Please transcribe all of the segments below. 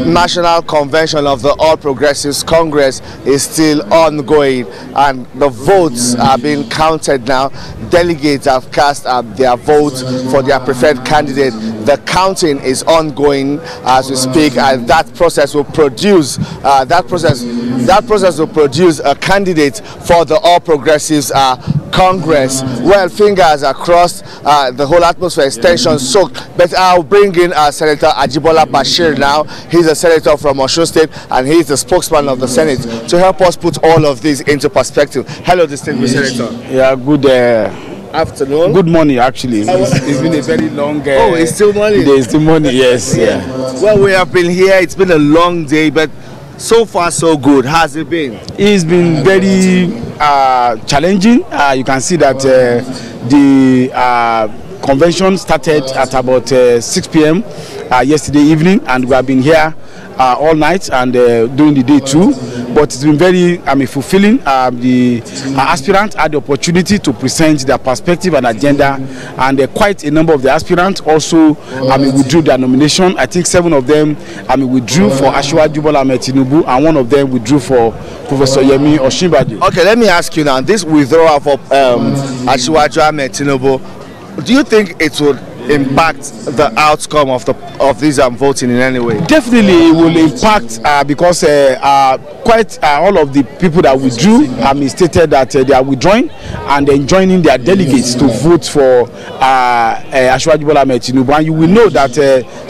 National Convention of the All Progressives Congress is still ongoing, and the votes are being counted now. Delegates have cast their votes for their preferred candidate. The counting is ongoing as we speak, and that process will produce that process will produce a candidate for the All Progressives Congress. Well, fingers are crossed, the whole atmosphere is tension soaked. But I'll bring in Senator Ajibola Basiru now. He's a senator from Osun State, and he's the spokesman of the Senate, to help us put all of this into perspective. Hello, distinguished senator. Yeah, good afternoon. Good morning, actually. It's been a very long. Oh, it's still morning. It's still morning. Yes. Yeah. Well, we have been here. It's been a long day, but so far so good. How's it been? It's been very challenging. You can see that the convention started at about 6 p.m. Yesterday evening, and we have been here all night and during the day too. But it's been very fulfilling. The aspirants had the opportunity to present their perspective and agenda, and quite a number of the aspirants also withdrew their nomination. I think 7 of them withdrew for Ajibola Tinubu, and 1 of them withdrew for Professor Yemi Osinbajo. Okay, let me ask you now, this withdrawal for Ajibola Tinubu, do you think it would impact the outcome of these voting in any way? Definitely it will impact because quite all of the people that withdrew stated that they are withdrawing and enjoining their delegates to vote for Ajibola Tinubu. And you will know that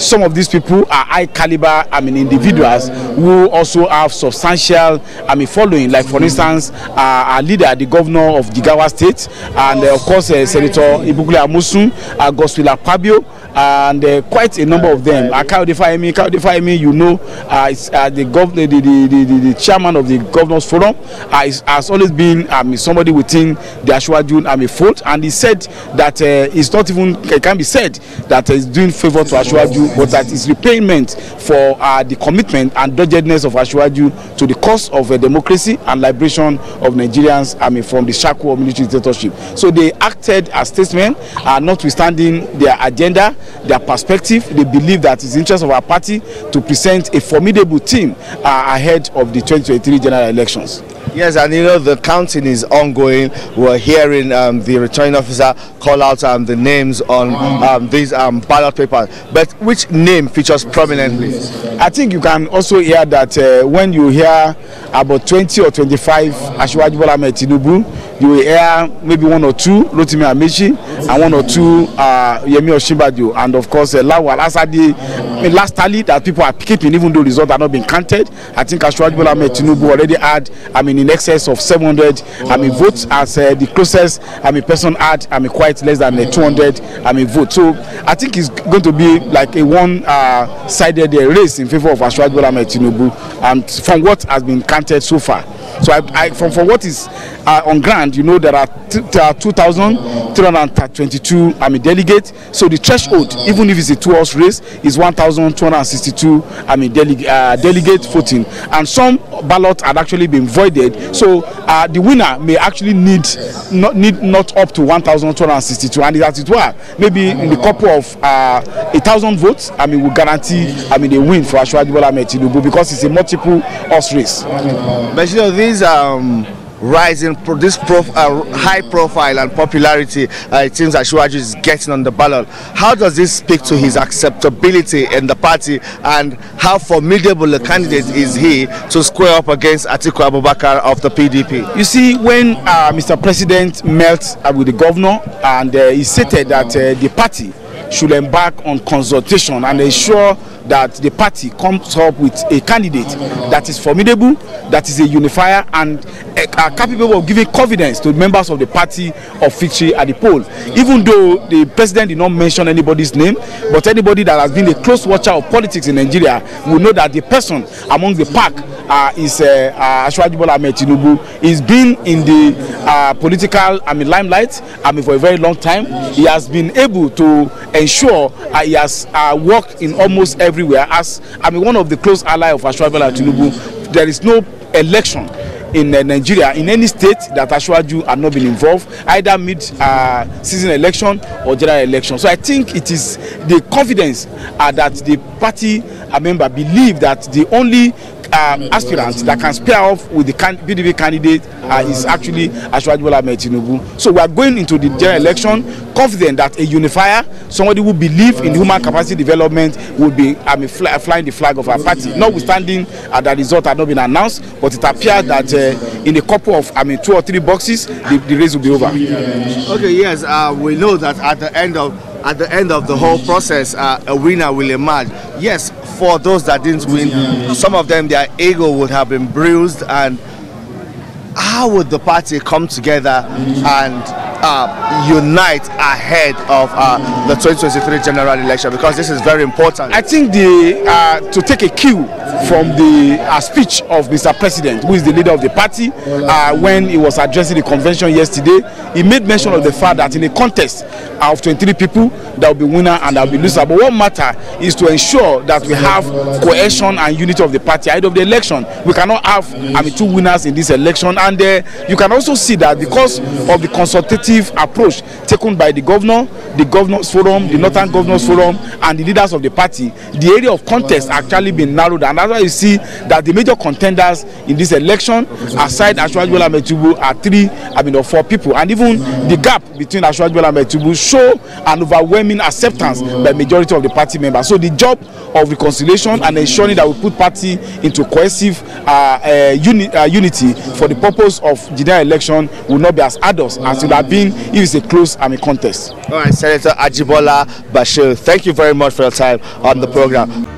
some of these people are high caliber individuals who also have substantial following, like for instance our leader, the governor of Jigawa State, and of course Senator Ibukule Amosun, Gospel Fabio, and quite a number of them. Kaudefayemi, you know, is the chairman of the Governors Forum, has always been somebody within the Asiwaju fold, and he said that it's not even, it can be said that he's doing favor to Asiwaju, but that is repayment for the commitment and doggedness of Asiwaju to the cause of democracy and liberation of Nigerians from the shackle of military dictatorship. So they acted as statesmen, notwithstanding their agenda, their perspective. They believe that it's the interest of our party to present a formidable team ahead of the 2023 general elections. Yes, and you know the counting is ongoing. We're hearing the returning officer call out the names on these ballot papers. But which name features prominently? I think you can also hear that when you hear about 20 or 25 Ajibola Tinubu, you will hear maybe 1 or 2 Rotimi Amaechi and 1 or 2 Yemi Osinbajo, and of course Lawal Asadi. Last tally that people are keeping, even though results are not being counted, I think Ajibola Tinubu already had in excess of 700 votes, as the closest person had quite less than 200 votes. So I think it's going to be like a one-sided race in favor of Ajibola Tinubu, and from what has been counted so far. So from what is on ground, you know, there are 2,322 delegates. So the threshold, even if it's a 2-horse race, is 1,262 delegate voting, and some ballots had actually been voided. So the winner may actually need not up to 1,262, and as it were, maybe in the couple of 1,000 votes, will guarantee a win for Ajibola Tinubu, because it's a multiple horse race. But you know, these rising high profile and popularity it seems Asiwaju is getting on the ballot. How does this speak to his acceptability in the party, and how formidable a candidate is he to square up against Atiku Abubakar of the PDP? You see, when Mr. President met with the governor, and he stated that the party should embark on consultation and ensure that the party comes up with a candidate that is formidable, that is a unifier, and are capable of giving confidence to members of the party of victory at the poll. Even though the president did not mention anybody's name, but anybody that has been a close watcher of politics in Nigeria will know that the person among the pack is Ajibola Tinubu. He's been in the political limelight for a very long time. He has been able to ensure he has worked in almost everywhere as one of the close allies of Ajibola Tinubu. There is no election in Nigeria, in any state, that Asiwaju have not been involved, either mid-season election or general election. So I think it is the confidence that the party member believe that the only aspirant that can square off with the PDP candidate is actually Ajibola Tinubu. So we are going into the general election confident that a unifier, somebody who believes in human capacity development, will be flying the flag of our party. Notwithstanding the result had not been announced, but it appears that in a couple of 2 or 3 boxes, the race will be over. Okay, yes, we know that at the end of the whole process, a winner will emerge. Yes, for those that didn't win, some of them, their ego would have been bruised. And how would the party come together and unite ahead of the 2023 general election? Because this is very important. I think to take a cue from the speech of Mr. President, who is the leader of the party, when he was addressing the convention yesterday, he made mention of the fact that in a contest of 23 people, there will be winner and there will be loser. But what matters is to ensure that we have cohesion and unity of the party ahead of the election. We cannot have 2 winners in this election. And you can also see that because of the consultative approach taken by the governor, the governors forum, the Northern Governors Forum, and the leaders of the party, the area of contest actually been narrowed. And that's why you see that the major contenders in this election, aside Ajibola Basiru, are 3 or 4 people. And even the gap between Ajibola Basiru show an overwhelming acceptance by majority of the party members. So the job of reconciliation and ensuring that we put party into cohesive unity for the purpose of general election will not be as arduous as it would have been if it's a close contest. All right, Senator Ajibola Basiru, thank you very much for your time on the program.